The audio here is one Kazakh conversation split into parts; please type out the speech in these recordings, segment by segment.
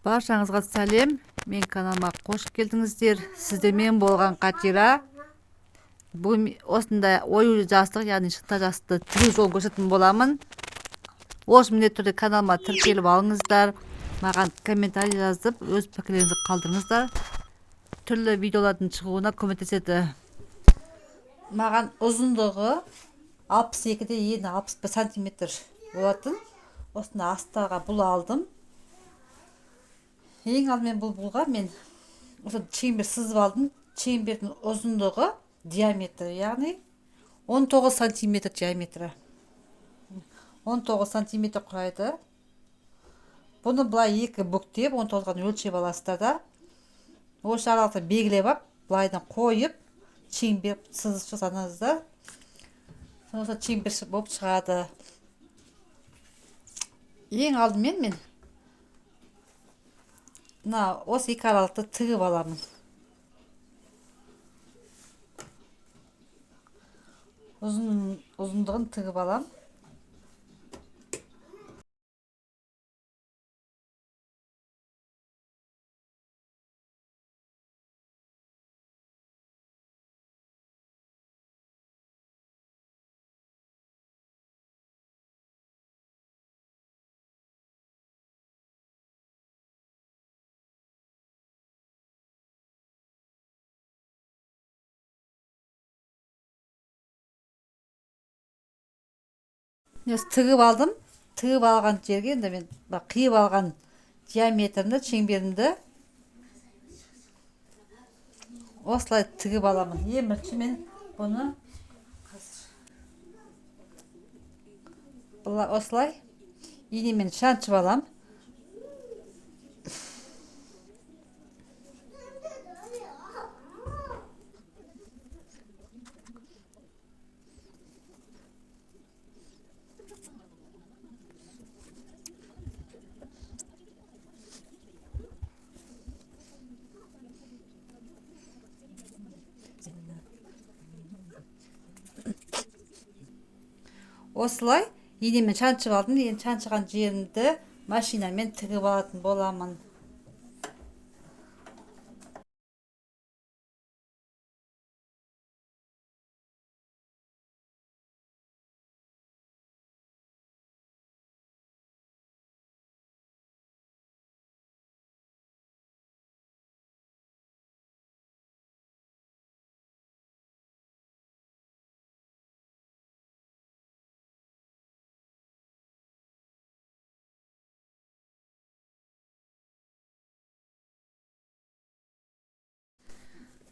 Баршаңызға сәлем. Мен каналыма қош келдіңіздер. Сіздермен болған Қатира. Бұл осындай ою жастық, яғни шықта жасты тігу жолын көрсететін боламын. Осы міндетті түрде каналыма тіркеліп алыңыздар. Маған комментарий жазып, өз пікірлеріңізді қалдырыңыздар. Түрлі видеолардың шығуына көмектеседі. Маған ұзындығы 62-де ені 61 сантиметр болатын. Осында астарға бұл алдым. Ең алдымен бұлға мен осы чембер сызып алдым. Чембердің ұзындығы диаметрі, яғни 19 сантиметр диаметрі. 19 сантиметр құрайды. Бұны былай екі бүктеп 19-ға өлшеп аласыздар да. Осы аралықты белгілеп алып, былайдан қойып, чембер сызып жасаңыздар. Осы чембер болып шығады. Ең алдымен мен осы екі аралықты тігіп аламын. Ұзындығын тігіп алам. Тігіп алдым. Тігіп алған жерге енді мен қиып алған диаметрімді, чемберімді осылай тігіп аламын. Ең бірінші мен бұны осылай инемен шаншып алам. Осылай инемен шаншып алдым. Енді шаншыған жерімді машинамен тігіп алатын боламын.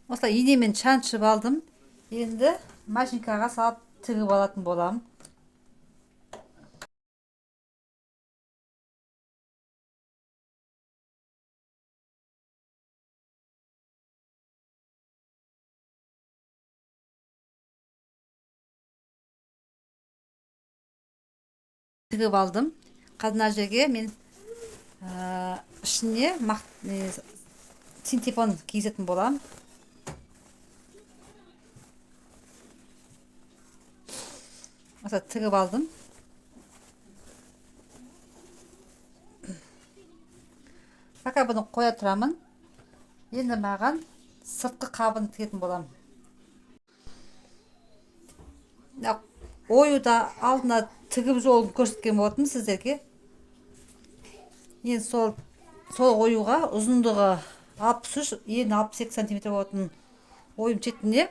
Осылай инемен шаншып алдым. Енді машинкаға салып тігіп алатын боламын. Тігіп алдым. Қазір жерге мен ішіне синтепон кигізетін боламын. Осылай тігіп алдым. Пока бұны қоя тұрамын. Енді маған сыртқы қабын тігетін боламын. Оюда алдына тігіп жолын көрсеткен болатын сіздерге. Енді сол оюға ұзындығы 63, ені 62 сантиметр болатын ойым шетіне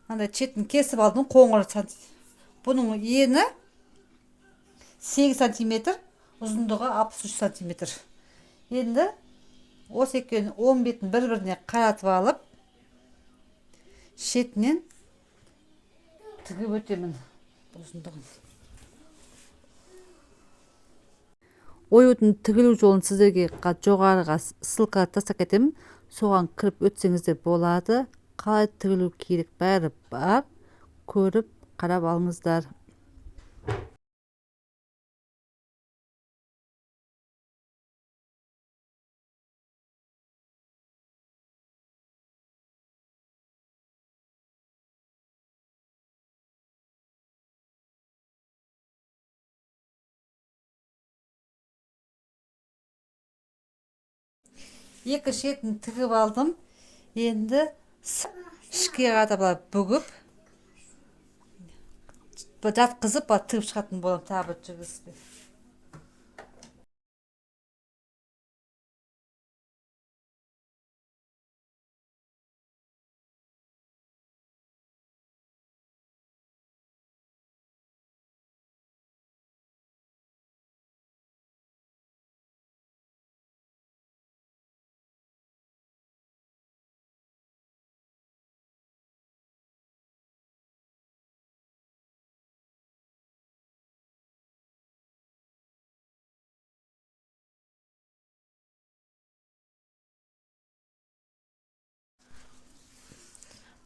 шетін кесіп алдым, қоңыр сантиметр. Бұның ені 8 сантиметр, ұзындығы 63 сантиметр. Енді осы екеуінің 10 бетін бір-біріне қаратып алып, шетінен тігіп өтемін ұзындығын. Оюдың тігілу жолын сіздерге жоғарыға ссылка тастап кетемін. Соған кіріп өтсеңіздер болады. Қалай тігілу керек бәрі бар. Көріп қарап алыңыздар. екі шетін тігіп алдым. Енді ішке қарата бүгіп жатқызып тігіп шығатын боламын тағы бір жүргізбей.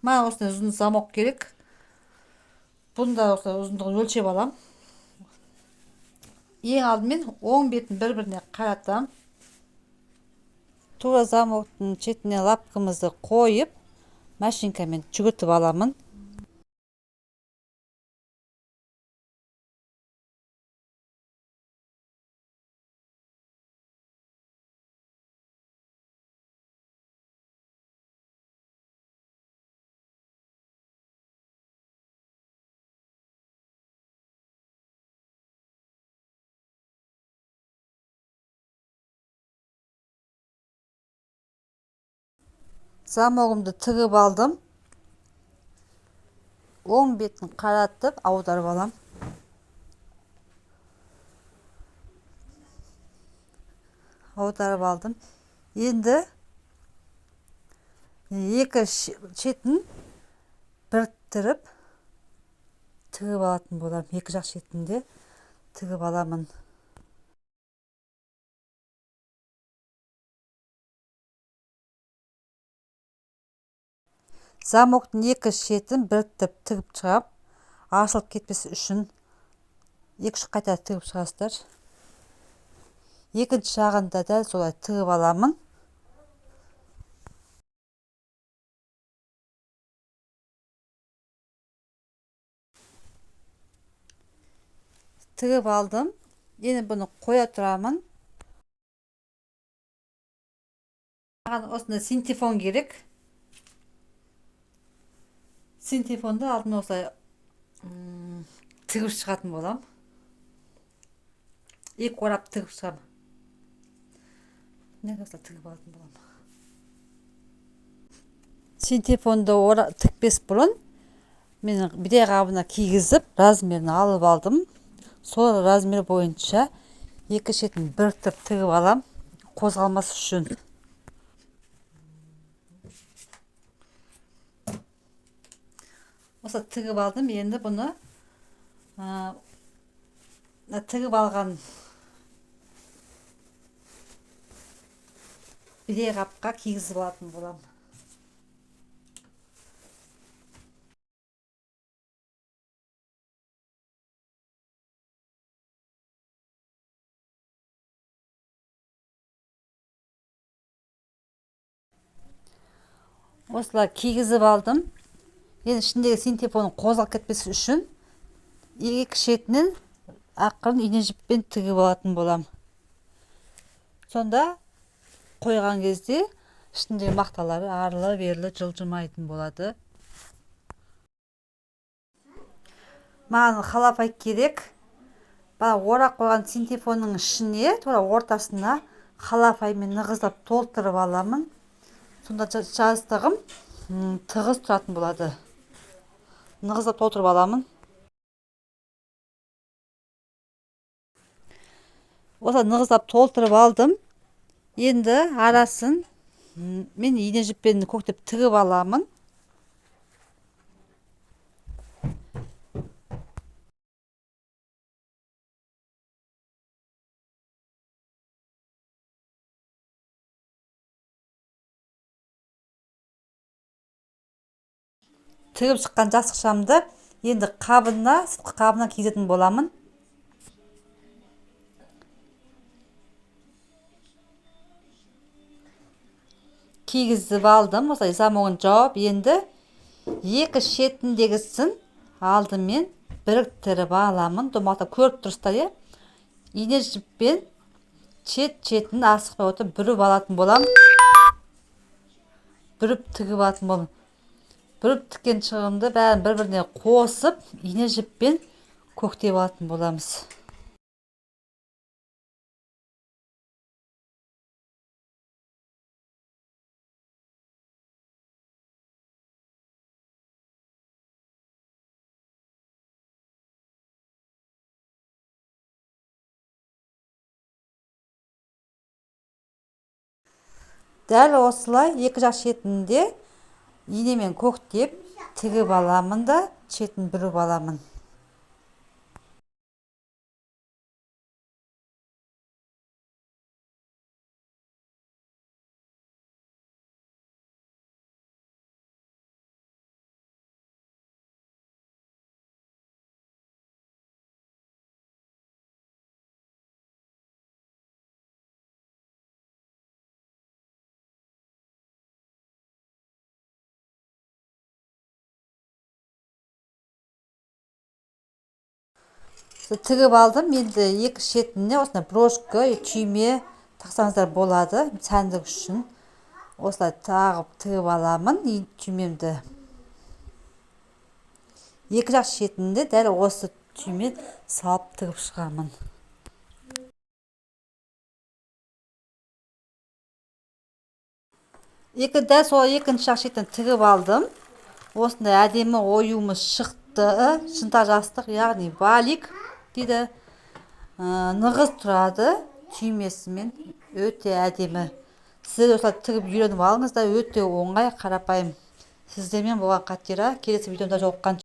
Маған осындай ұзын замок керек. Бұны да осылай ұзындығын өлшеп алам. Ең алдымен оң бетін бір-біріне қаратам. Тура замоктың шетіне лапкамызды қойып, машинкамен жүгіртіп аламын. Замогымды тігіп алдым. Оң бетін қаратып аударып алам. Аударып алдым. Енді екі шетін біріктіріп тігіп алатын болам. Екі жақ шетінде тігіп аламын. Замоктың екі шетін біріктіріп тігіп шығам. Ашылып кетпесі үшін екі-үш қайта тігіп шығасыздар. Екінші жағында да солай тігіп аламын. Тігіп алдым. Енді бұны қоя тұрамын. Маған осындай синтефон керек. Синтефонды алдын осылай тігіп шығатын болам. Екі орап тігіп шығам. Неге осылай тігіп алатын болам. Синтефонды тікпес бұрын мен бидай қабына кигізіп, размерін алып алдым. Сол размер бойынша екі шетін біріктіріп тігіп алам, қозғалмас үшін. Осы тігіп алдым. Енді бұны тігіп алған бидай қапқа кигізіп алатын болам. Осылай кигізіп алдым. Енді ішіндегі синтефонның қозғалып кетпесі үшін екі шетінен ақырын ине жіппен тігіп алатын болам. Сонда қойған кезде ішіндегі мақталары арлы-берлі жылжымайтын болады. Маған халапай керек. Орақ қойған синтефонның ішіне, тура ортасына халапаймен нығыздап толтырып аламын. Сонда жастығым тығыз тұратын болады. Нығыздап толтырып аламын. Осы нығыздап толтырып алдым. Енді арасын мен ине жіппен көктеп тігіп аламын. Тігіп шыққан жасықшамды енді сыртқы қабына кигізетін боламын. Кигізіп алдым. Осылай замогын жауып, енді екі шетіндегісін алдымен біріктіріп аламын. Домалақта көріп тұрсыздар, ине жіппен шетін асықпай отырып бүріп алатын болам. бүріп тігіп алатын болдым. Бүріп тіккен шығымды бәрін бір-біріне қосып, ине жіппен көктеп алатын боламыз. Дәл осылай екі жақ шетінде инемен көктеп тігіп аламын да, шетін бүріп аламын. Тігіп алдым. Енді екі шетіне осындай брошка, түйме тақсаңыздар болады, сәндік үшін. Осылай тағып тігіп аламын түймемді. Екі жақ шетінде дәл осы түйме салып тігіп шығамын. Дәл сол екінші жақ шеттен тігіп алдым. Осындай әдемі оюымыз шықты. Шынта жастық, яғни балик дейді. Нығыз тұрады түймесімен. Өте әдемі. Сіздер осылай тігіп үйреніп алыңыз да, өте оңай, қарапайым. Сіздермен болған Қатира. Келесі видеода жолыққан